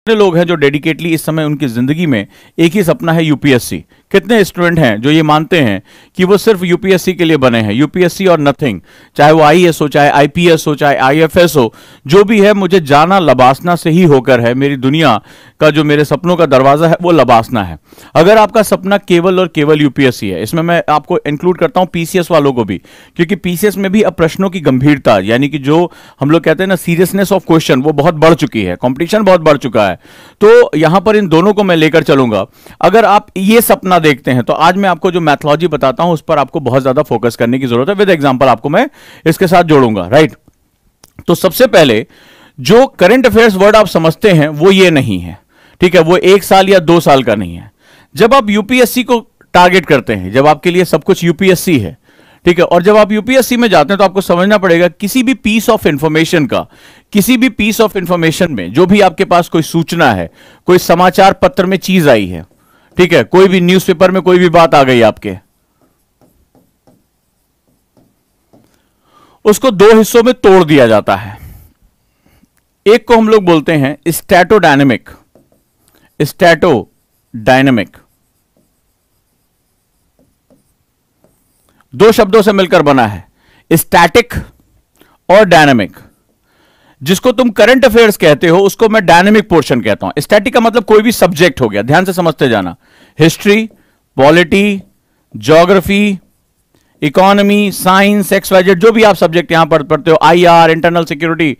कितने लोग हैं जो डेडिकेटली इस समय उनकी जिंदगी में एक ही सपना है यूपीएससी। कितने स्टूडेंट हैं जो ये मानते हैं कि वो सिर्फ यूपीएससी के लिए बने हैं, यूपीएससी और नथिंग, चाहे वो आईएएस हो, चाहे आईपीएस हो, चाहे आईएफएस हो, जो भी है मुझे जाना लबासना से ही होकर है। मेरी दुनिया का जो मेरे सपनों का दरवाजा है वो लबासना है। अगर आपका सपना केवल और केवल यूपीएससी है, इसमें मैं आपको इंक्लूड करता हूं पीसीएस वालों को भी, क्योंकि पीसीएस में भी अब प्रश्नों की गंभीरता, यानी कि जो हम लोग कहते हैं ना सीरियसनेस ऑफ क्वेश्चन, वो बहुत बढ़ चुकी है, कंपटीशन बहुत बढ़ चुका है। तो यहां पर इन दोनों को मैं लेकर चलूंगा। अगर आप ये सपना देखते हैं तो आज मैं आपको जो मैथोलॉजी बताता हूं उस पर आपको बहुत ज्यादा फोकस करने की जरूरत है। विद एग्जांपल आपको मैं इसके साथ जोड़ूंगा, राइट। तो सबसे पहले जो करंट अफेयर्स वर्ड आप समझते हैं वो ये नहीं है, ठीक है, वो 1 साल या 2 साल का नहीं है। जब आप यूपीएससी को टारगेट करते हैं, जब आपके लिए सब कुछ यूपीएससी है, ठीक है, और जब आप यूपीएससी में जाते हैं तो आपको समझना पड़ेगा किसी भी पीस ऑफ इंफॉर्मेशन का, किसी भी पीस ऑफ इंफॉर्मेशन में जो भी आपके पास कोई सूचना है, कोई समाचार पत्र में चीज आई है, ठीक है, कोई भी न्यूज़पेपर में कोई भी बात आ गई आपके, उसको 2 हिस्सों में तोड़ दिया जाता है। एक को हम लोग बोलते हैं स्टैटोडायनेमिक, स्टैटोडायनेमिक 2 शब्दों से मिलकर बना है, स्टैटिक और डायनेमिक। जिसको तुम करंट अफेयर्स कहते हो उसको मैं डायनेमिक पोर्शन कहता हूं। स्टैटिक का मतलब कोई भी सब्जेक्ट हो गया, ध्यान से समझते जाना, history, polity, geography, economy, science, XYZ, जो भी आप सब्जेक्ट यहां पर पढ़ते हो, आईआर, इंटरनल सिक्योरिटी।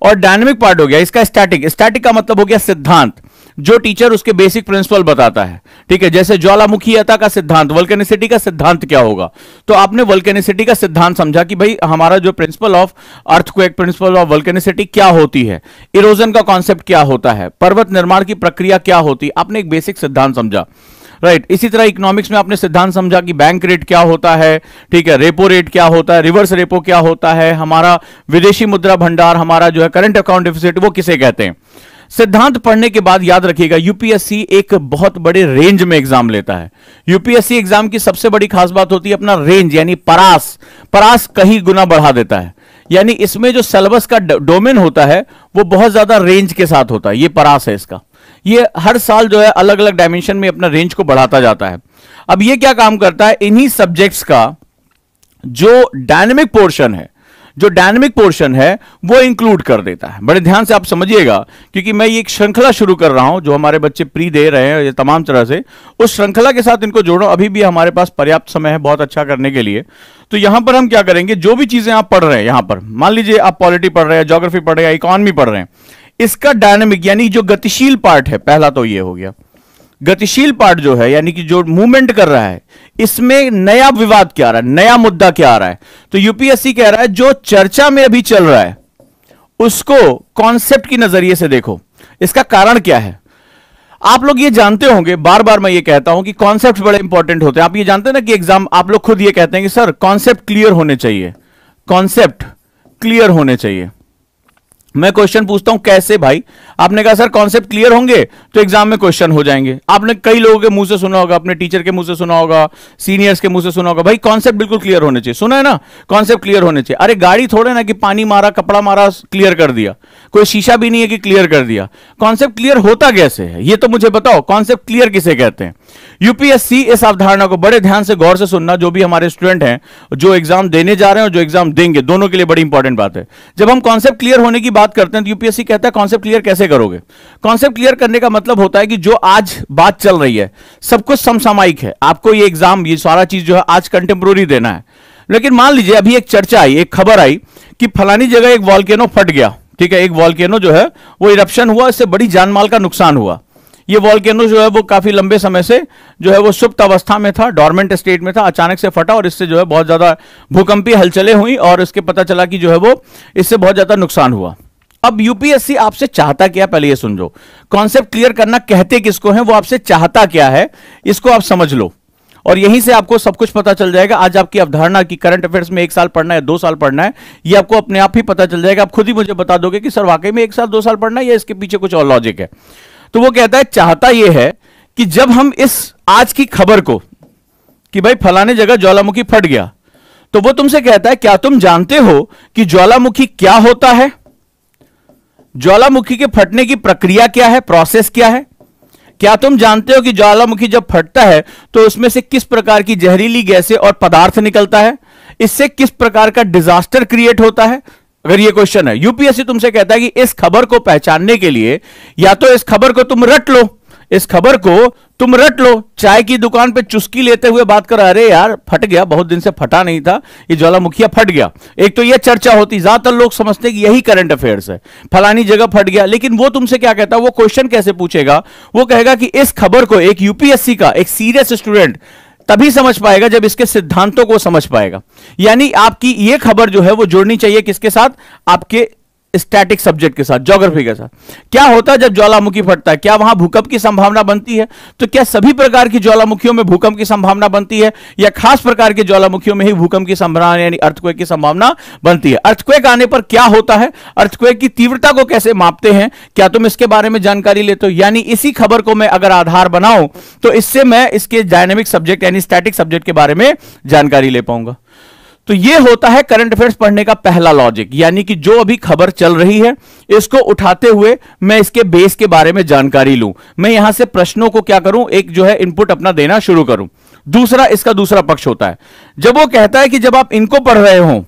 और डायनेमिक पार्ट हो गया इसका स्टैटिक। स्टैटिक का मतलब हो गया सिद्धांत, जो टीचर उसके बेसिक प्रिंसिपल बताता है, ठीक है, जैसे ज्वालामुखीयता का सिद्धांत, वल्केनिसिटी का सिद्धांत क्या होगा, तो आपने वल्केनिसिटी का सिद्धांत समझा कि भाई हमारा जो principle of earthquake, principle of volcanicity क्या होती है, इरोजन का कॉन्सेप्ट क्या होता है, पर्वत निर्माण की प्रक्रिया क्या होती है, आपने एक बेसिक सिद्धांत समझा, राइट। इसी तरह इकोनॉमिक्स में आपने सिद्धांत समझा कि बैंक रेट क्या होता है, ठीक है, रेपो रेट क्या होता है, रिवर्स रेपो क्या होता है, हमारा विदेशी मुद्रा भंडार, हमारा जो है करंट अकाउंट डेफिसिट, वो किसे कहते हैं। सिद्धांत पढ़ने के बाद याद रखिएगा यूपीएससी एक बहुत बड़े रेंज में एग्जाम लेता है। यूपीएससी एग्जाम की सबसे बड़ी खास बात होती है अपना रेंज, यानी परास कहीं गुना बढ़ा देता है। यानी इसमें जो सिलेबस का डोमेन होता है वो बहुत ज्यादा रेंज के साथ होता है। ये परास है इसका, ये हर साल जो है अलग अलग डायमेंशन में अपना रेंज को बढ़ाता जाता है। अब ये क्या काम करता है, इन्हीं सब्जेक्ट्स का जो डायनेमिक पोर्शन है वो इंक्लूड कर देता है। बड़े ध्यान से आप समझिएगा, क्योंकि मैं ये एक श्रृंखला शुरू कर रहा हूं जो हमारे बच्चे प्री दे रहे हैं, ये तमाम तरह से उस श्रृंखला के साथ इनको जोड़ो। अभी भी हमारे पास पर्याप्त समय है बहुत अच्छा करने के लिए। तो यहां पर हम क्या करेंगे, जो भी चीजें आप पढ़ रहे हैं, यहां पर मान लीजिए आप पॉलिटी पढ़ रहे हैं, ज्योग्राफी पढ़ रहे हैं, इकोनॉमी पढ़ रहे हैं, इसका डायनेमिक यानी जो गतिशील पार्ट है, पहला तो ये हो गया गतिशील पार्ट जो है, यानी कि जो मूवमेंट कर रहा है, इसमें नया विवाद क्या आ रहा है, नया मुद्दा क्या आ रहा है। तो यूपीएससी कह रहा है जो चर्चा में अभी चल रहा है उसको कॉन्सेप्ट की नजरिए से देखो। इसका कारण क्या है, आप लोग ये जानते होंगे, बार बार मैं ये कहता हूं कि कॉन्सेप्ट बड़े इंपॉर्टेंट होते हैं। आप ये जानते हैं ना कि एग्जाम, आप लोग खुद ये कहते हैं कि सर कॉन्सेप्ट क्लियर होने चाहिए, कॉन्सेप्ट क्लियर होने चाहिए। मैं क्वेश्चन पूछता हूं कैसे भाई, आपने कहा सर कॉन्सेप्ट क्लियर होंगे तो एग्जाम में क्वेश्चन हो जाएंगे। आपने कई लोगों के मुंह से सुना होगा, अपने टीचर के मुंह से सुना होगा, सीनियर्स के मुंह से सुना होगा, भाई कॉन्सेप्ट बिल्कुल क्लियर होने चाहिए। सुना है ना, कॉन्सेप्ट क्लियर होने चाहिए। अरे गाड़ी थोड़े ना कि पानी मारा, कपड़ा मारा, क्लियर कर दिया, कोई शीशा भी नहीं है कि क्लियर कर दिया। कॉन्सेप्ट क्लियर होता कैसे है ये तो मुझे बताओ, कॉन्सेप्ट क्लियर किसे कहते हैं। यूपीएससी इस अवधारणा को बड़े ध्यान से गौर से सुनना, जो भी हमारे स्टूडेंट हैं जो एग्जाम देने जा रहे हैं और जो एग्जाम देंगे, दोनों के लिए बड़ी इंपॉर्टेंट बात है। जब हम कॉन्सेप्ट क्लियर होने की बात करते हैं तो यूपीएससी कहता है कॉन्सेप्ट क्लियर कैसे करोगे। कॉन्सेप्ट क्लियर करने का मतलब होता है कि जो आज बात चल रही है सब कुछ समसामयिक है, आपको ये एग्जाम, ये सारा चीज जो है आज कंटेम्प्रोरी देना है। लेकिन मान लीजिए अभी एक चर्चा आई, एक खबर आई कि फलानी जगह एक वॉल्केनो फट गया, ठीक है, एक वॉल्केनो जो है वो इरप्शन हुआ, इससे बड़ी जानमाल का नुकसान हुआ। ये वॉल्केनो जो है वो काफी लंबे समय से जो है वो सुप्त अवस्था में था, डोरमेंट स्टेट में था, अचानक से फटा और इससे जो है बहुत ज्यादा भूकंपीय हलचलें हुई और इसके पता चला कि जो है वो इससे बहुत ज्यादा नुकसान हुआ। अब यूपीएससी आपसे चाहता क्या, पहले ये सुन लो, कॉन्सेप्ट क्लियर करना कहते किसको है, वो आपसे चाहता क्या है, इसको आप समझ लो और यहीं से आपको सब कुछ पता चल जाएगा। आज आपकी अवधारणा की करंट अफेयर्स में 1 साल पढ़ना है, 2 साल पढ़ना है, ये आपको अपने आप ही पता चल जाएगा। आप खुद ही मुझे बता दोगे कि सर वाकई में 1 साल 2 साल पढ़ना है या इसके पीछे कुछ और लॉजिक है। तो वो कहता है चाहता ये है कि जब हम इस आज की खबर को कि भाई फलाने जगह ज्वालामुखी फट गया, तो वो तुमसे कहता है क्या तुम जानते हो कि ज्वालामुखी क्या होता है। ज्वालामुखी के फटने की प्रक्रिया क्या है, प्रोसेस क्या है? क्या तुम जानते हो कि ज्वालामुखी जब फटता है तो उसमें से किस प्रकार की जहरीली गैसें और पदार्थ निकलता है? इससे किस प्रकार का डिजास्टर क्रिएट होता है? अगर ये क्वेश्चन है, यूपीएससी तुमसे कहता है कि इस खबर को पहचानने के लिए या तो इस खबर को तुम रट लो, इस खबर को तुम रट लो, चाय की दुकान पे चुस्की लेते हुए बात कर, अरे यार फट गया, बहुत दिन से फटा नहीं था, ये ज्वालामुखी फट गया। एक तो ये चर्चा होती, ज्यादातर लोग समझते हैं कि यही करंट अफेयर्स है, फलानी जगह फट गया। लेकिन वो तुमसे क्या कहता है, वो क्वेश्चन कैसे पूछेगा? वो कहेगा कि इस खबर को एक यूपीएससी का एक सीरियस स्टूडेंट तभी समझ पाएगा जब इसके सिद्धांतों को समझ पाएगा। यानी आपकी ये खबर जो है वो जुड़नी चाहिए किसके साथ? आपके स्टैटिक सब्जेक्ट के साथ, ज्योग्राफी के साथ। क्या होता है जब ज्वालामुखी फटता है? क्या वहां भूकंप की संभावना बनती है? तो क्या सभी प्रकार की ज्वालामुखियों में भूकंप की संभावना बनती है या खास प्रकार के ज्वालामुखियों में ही भूकंप की संभावना यानी अर्थक्वेक की संभावना बनती है? अर्थक्वेक आने पर क्या होता है? अर्थक्वेक की तीव्रता को कैसे मापते हैं? क्या तुम इसके बारे में जानकारी लेते हो? यानी इसी खबर को मैं अगर आधार बनाऊं तो इससे मैं इसके डायनेमिक सब्जेक्ट यानी स्टैटिक सब्जेक्ट के बारे में जानकारी ले पाऊंगा। तो यह होता है करंट अफेयर्स पढ़ने का पहला लॉजिक, यानी कि जो अभी खबर चल रही है इसको उठाते हुए मैं इसके बेस के बारे में जानकारी लूं, मैं यहां से प्रश्नों को क्या करूं, एक जो है इनपुट अपना देना शुरू करूं। दूसरा, इसका दूसरा पक्ष होता है जब वो कहता है कि जब आप इनको पढ़ रहे हो,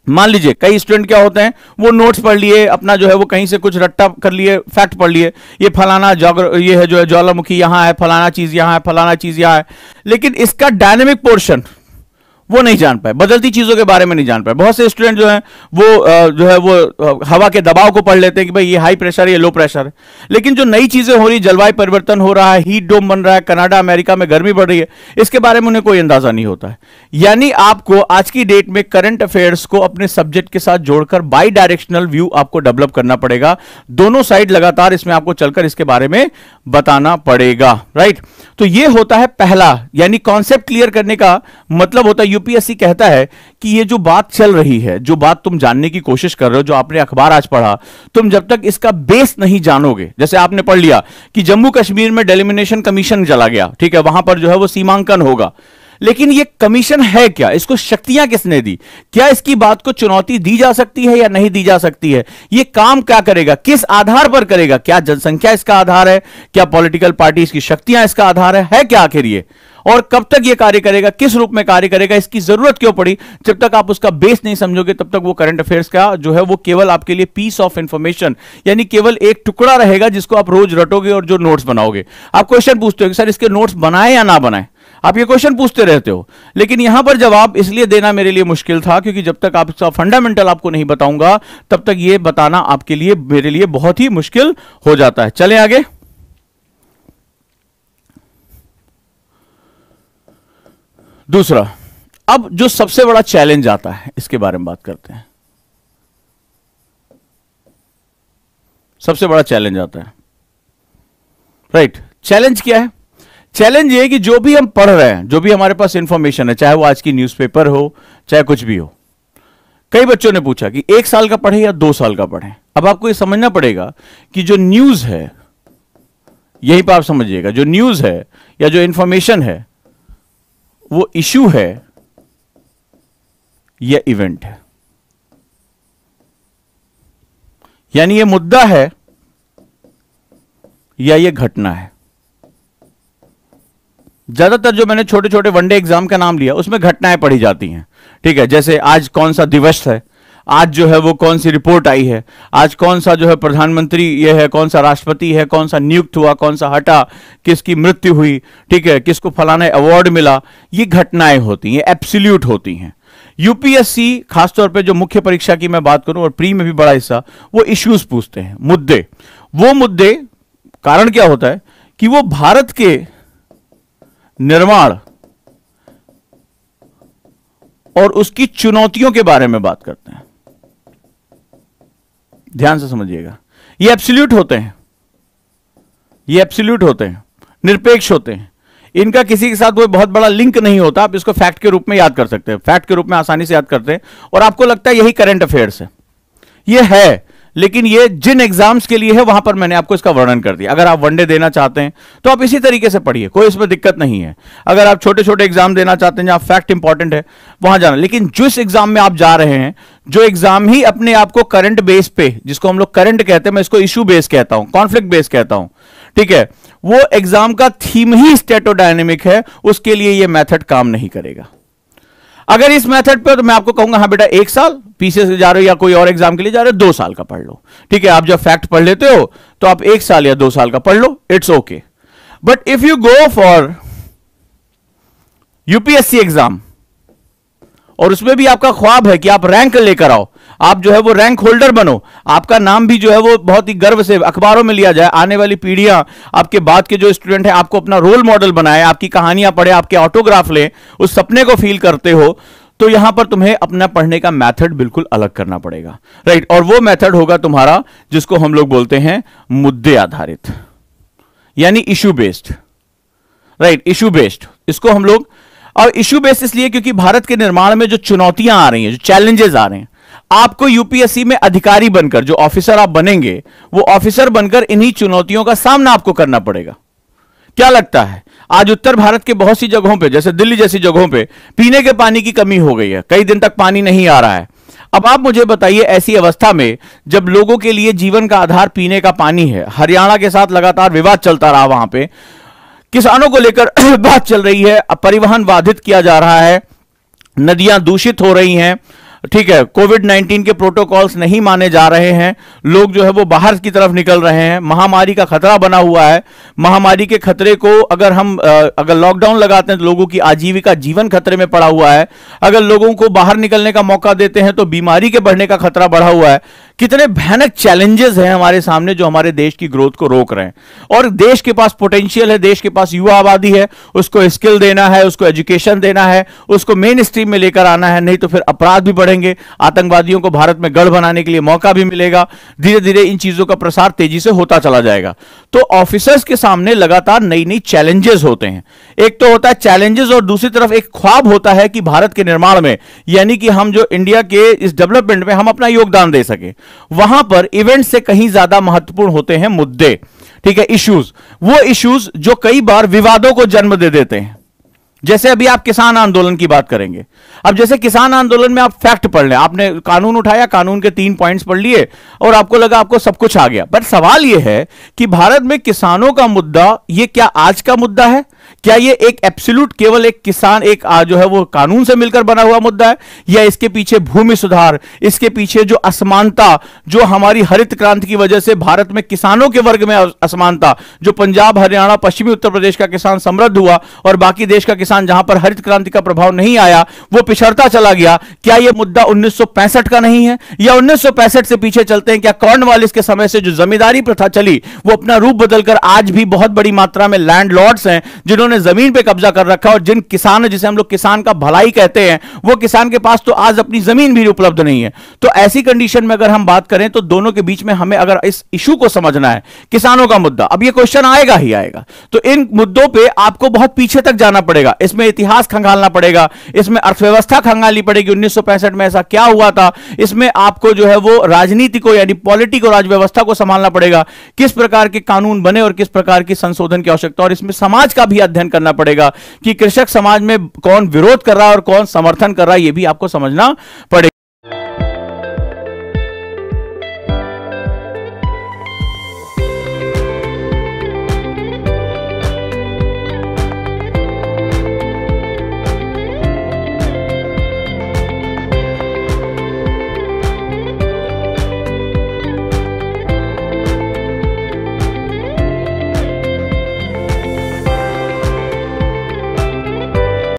मान लीजिए कई स्टूडेंट क्या होते हैं, वो नोट्स पढ़ लिए, अपना जो है वो कहीं से कुछ रट्टा कर लिए, फैक्ट पढ़ लिए, ये फलाना ये है जो है ज्वालामुखी यहां है, फलाना चीज यहां है, फलाना चीज यहां है, लेकिन इसका डायनेमिक पोर्शन वो नहीं जान पाए, बदलती चीजों के बारे में नहीं जान पाए। बहुत से स्टूडेंट जो हैं वो हवा के दबाव को पढ़ लेते हैं कि भाई ये हाई प्रेशर है, ये लो प्रेशर है, लेकिन जो नई चीजें हो रही, जलवायु परिवर्तन हो रहा है, हीट डोम बन रहा है, कनाडा अमेरिका में गर्मी बढ़ रही है, इसके बारे में उन्हें कोई अंदाजा नहीं होता है। यानी आपको आज की डेट में करंट अफेयर्स को अपने सब्जेक्ट के साथ जोड़कर बाई डायरेक्शनल व्यू आपको डेवलप करना पड़ेगा, दोनों साइड लगातार इसमें आपको चलकर इसके बारे में बताना पड़ेगा, राइट। तो ये होता है पहला, यानी कॉन्सेप्ट क्लियर करने का मतलब होता है, यूपीएससी कहता है कि ये जो बात चल रही है, जो बात तुम जानने की कोशिश कर रहे हो, जो आपने अखबार आज पढ़ा, तुम जब तक इसका बेस नहीं जानोगे, जैसे आपने पढ़ लिया कि जम्मू कश्मीर में डेलिमिनेशन कमीशन चला गया, ठीक है, वहां पर जो है वो सीमांकन होगा, लेकिन ये कमीशन है क्या, इसको शक्तियां किसने दी, क्या इसकी बात को चुनौती दी जा सकती है या नहीं दी जा सकती है, ये काम क्या करेगा, किस आधार पर करेगा, क्या जनसंख्या इसका आधार है, क्या पॉलिटिकल पार्टी की शक्तियां इसका आधार है क्या आखिर ये, और कब तक ये कार्य करेगा, किस रूप में कार्य करेगा, इसकी जरूरत क्यों पड़ी। जब तक आप उसका बेस नहीं समझोगे तब तक वो करंट अफेयर्स का जो है वो केवल आपके लिए पीस ऑफ इंफॉर्मेशन, यानी केवल एक टुकड़ा रहेगा जिसको आप रोज रटोगे और जो नोट्स बनाओगे। आप क्वेश्चन पूछते हो कि सर इसके नोट्स बनाए या ना बनाए, आप ये क्वेश्चन पूछते रहते हो, लेकिन यहां पर जवाब इसलिए देना मेरे लिए मुश्किल था क्योंकि जब तक आप इसका फंडामेंटल आपको नहीं बताऊंगा तब तक ये बताना आपके लिए मेरे लिए बहुत ही मुश्किल हो जाता है। चलें आगे। दूसरा, अब जो सबसे बड़ा चैलेंज आता है इसके बारे में बात करते हैं। सबसे बड़ा चैलेंज आता है, राइट। चैलेंज क्या है? चैलेंज ये है कि जो भी हम पढ़ रहे हैं, जो भी हमारे पास इंफॉर्मेशन है, चाहे वो आज की न्यूज़पेपर हो, चाहे कुछ भी हो। कई बच्चों ने पूछा कि 1 साल का पढ़े या 2 साल का पढ़े। अब आपको ये समझना पड़ेगा कि जो न्यूज है, यहीं पर आप समझिएगा, जो न्यूज है या जो इंफॉर्मेशन है वो इश्यू है या इवेंट है, यानी ये मुद्दा है या ये घटना है। ज्यादातर जो मैंने छोटे छोटे वनडे एग्जाम का नाम लिया उसमें घटनाएं पढ़ी जाती हैं, ठीक है। जैसे आज कौन सा दिवस है, आज जो है वो कौन सी रिपोर्ट आई है, आज कौन सा जो है प्रधानमंत्री ये है, कौन सा राष्ट्रपति है, कौन सा नियुक्त हुआ, कौन सा हटा, किसकी मृत्यु हुई, ठीक है, किसको फलाना अवार्ड मिला। ये घटनाएं होती हैं, एब्सोल्यूट होती हैं। यूपीएससी खासतौर पे जो मुख्य परीक्षा की मैं बात करूं और प्री में भी बड़ा हिस्सा, वो इश्यूज पूछते हैं, मुद्दे। वो मुद्दे, कारण क्या होता है कि वो भारत के निर्माण और उसकी चुनौतियों के बारे में बात करते हैं। ध्यान से समझिएगा, ये एब्सोल्यूट होते हैं, ये एब्सोल्यूट होते हैं, निरपेक्ष होते हैं, इनका किसी के साथ कोई बहुत बड़ा लिंक नहीं होता। आप इसको फैक्ट के रूप में याद कर सकते हैं, फैक्ट के रूप में आसानी से याद करते हैं और आपको लगता है यही करंट अफेयर्स है। ये है, लेकिन ये जिन एग्जाम्स के लिए है वहां पर मैंने आपको इसका वर्णन कर दिया। अगर आप वनडे देना चाहते हैं तो आप इसी तरीके से पढ़िए, कोई इसमें दिक्कत नहीं है। अगर आप छोटे छोटे एग्जाम देना चाहते हैं जहां फैक्ट इंपॉर्टेंट है वहां जाना, लेकिन जिस एग्जाम में आप जा रहे हैं, जो एग्जाम ही अपने आप को करंट बेस पे, जिसको हम लोग करंट कहते हैं, मैं इसको इशू बेस कहता हूं, कॉन्फ्लिक्ट बेस कहता हूं, ठीक है, वो एग्जाम का थीम ही स्टेटोडायनेमिक है, उसके लिए ये मेथड काम नहीं करेगा। अगर इस मेथड पे तो मैं आपको कहूंगा हाँ बेटा 1 साल पीछे से जा रहे हो या कोई और एग्जाम के लिए जा रहे हो 2 साल का पढ़ लो, ठीक है। आप जब फैक्ट पढ़ लेते हो तो आप 1 साल या 2 साल का पढ़ लो, it's okay. But if you go for UPSC exam और उसमें भी आपका ख्वाब है कि आप रैंक लेकर आओ, आप जो है वो रैंक होल्डर बनो, आपका नाम भी जो है वो बहुत ही गर्व से अखबारों में लिया जाए, आने वाली पीढ़ियां, आपके बाद के जो स्टूडेंट हैं आपको अपना रोल मॉडल बनाए, आपकी कहानियां पढ़े, आपके ऑटोग्राफ लें, उस सपने को फील करते हो, तो यहां पर तुम्हें अपना पढ़ने का मेथड बिल्कुल अलग करना पड़ेगा, राइट। और वो मेथड होगा तुम्हारा जिसको हम लोग बोलते हैं मुद्दे आधारित, यानी issue based, right, issue based. इसको हम लोग, और इशू बेस्ड इसलिए क्योंकि भारत के निर्माण में जो चुनौतियां आ रही हैं, जो चैलेंजेस आ रहे हैं, आपको यूपीएससी में अधिकारी बनकर, जो ऑफिसर आप बनेंगे, वो ऑफिसर बनकर इन्हीं चुनौतियों का सामना आपको करना पड़ेगा। क्या लगता है आज उत्तर भारत के बहुत सी जगहों पे, जैसे दिल्ली जैसी जगहों पे, पीने के पानी की कमी हो गई है, कई दिन तक पानी नहीं आ रहा है। अब आप मुझे बताइए, ऐसी अवस्था में जब लोगों के लिए जीवन का आधार पीने का पानी है, हरियाणा के साथ लगातार विवाद चलता रहा, वहां पे किसानों को लेकर बात चल रही है, परिवहन बाधित किया जा रहा है, नदियां दूषित हो रही हैं, ठीक है, कोविड-19 के प्रोटोकॉल्स नहीं माने जा रहे हैं, लोग जो है वो बाहर की तरफ निकल रहे हैं, महामारी का खतरा बना हुआ है। महामारी के खतरे को अगर लॉकडाउन लगाते हैं तो लोगों की आजीविका, जीवन खतरे में पड़ा हुआ है। अगर लोगों को बाहर निकलने का मौका देते हैं तो बीमारी के बढ़ने का खतरा बढ़ा हुआ है। कितने भयानक चैलेंजेस हैं हमारे सामने जो हमारे देश की ग्रोथ को रोक रहे हैं। और देश के पास पोटेंशियल है, देश के पास युवा आबादी है, उसको स्किल देना है, उसको एजुकेशन देना है, उसको मेन स्ट्रीम में लेकर आना है, नहीं तो फिर अपराध भी बढ़ेंगे, आतंकवादियों को भारत में गढ़ बनाने के लिए मौका भी मिलेगा, धीरे धीरे इन चीजों का प्रसार तेजी से होता चला जाएगा। तो ऑफिसर्स के सामने लगातार नई नई चैलेंजेस होते हैं। एक तो होता है चैलेंजेस और दूसरी तरफ एक ख्वाब होता है कि भारत के निर्माण में, यानी कि हम जो इंडिया के इस डेवलपमेंट में हम अपना योगदान दे सके। वहां पर इवेंट से कहीं ज्यादा महत्वपूर्ण होते हैं मुद्दे, ठीक है, इश्यूज। वो इश्यूज जो कई बार विवादों को जन्म दे देते हैं। जैसे अभी आप किसान आंदोलन की बात करेंगे। अब जैसे किसान आंदोलन में आप फैक्ट पढ़ लें, आपने कानून उठाया, कानून के 3 पॉइंट्स पढ़ लिए और आपको लगा आपको सब कुछ आ गया। बट सवाल यह है कि भारत में किसानों का मुद्दा, ये क्या आज का मुद्दा है? क्या ये एक एब्सोल्यूट केवल एक किसान, एक जो है वो कानून से मिलकर बना हुआ मुद्दा है, या इसके पीछे भूमि सुधार, इसके पीछे जो असमानता, जो हमारी हरित क्रांति की वजह से भारत में किसानों के वर्ग में असमानता, जो पंजाब, हरियाणा, पश्चिमी उत्तर प्रदेश का किसान समृद्ध हुआ और बाकी देश का किसान जहां पर हरित क्रांति का प्रभाव नहीं आया वो पिछड़ता चला गया, क्या यह मुद्दा 1965 का नहीं है? या 1965 से पीछे चलते हैं, क्या कॉर्नवालिस के समय से जो जमींदारी प्रथा चली वो अपना रूप बदलकर आज भी बहुत बड़ी मात्रा में लैंडलॉर्ड्स हैं जिन्होंने जमीन पे कब्जा कर रखा, और जिन किसान, जिसे हम लोग किसान का भलाई कहते हैं, वो किसान के पास तो आज अपनी जमीन भी उपलब्ध नहीं है। तो ऐसी कंडीशन में अगर हम बात करें तो दोनों के बीच में हमें अगर इस इशू को समझना है, किसानों का मुद्दा, अब ये क्वेश्चन आएगा ही आएगा, तो इन मुद्दों पे आपको बहुत पीछे तक जाना पड़ेगा, इसमें इतिहास खंगालना पड़ेगा, इसमें अर्थव्यवस्था खंगालनी पड़ेगी, 1965 में ऐसा क्या हुआ था, इसमें आपको जो है वो राजनीति को, यानी पॉलिटिक और राजव्यवस्था को संभालना पड़ेगा, किस प्रकार के कानून बने और किस प्रकार की संशोधन की आवश्यकता, और इसमें समाज का भी अध्ययन करना पड़ेगा कि कृषक समाज में कौन विरोध कर रहा है और कौन समर्थन कर रहा है, यह भी आपको समझना पड़ेगा।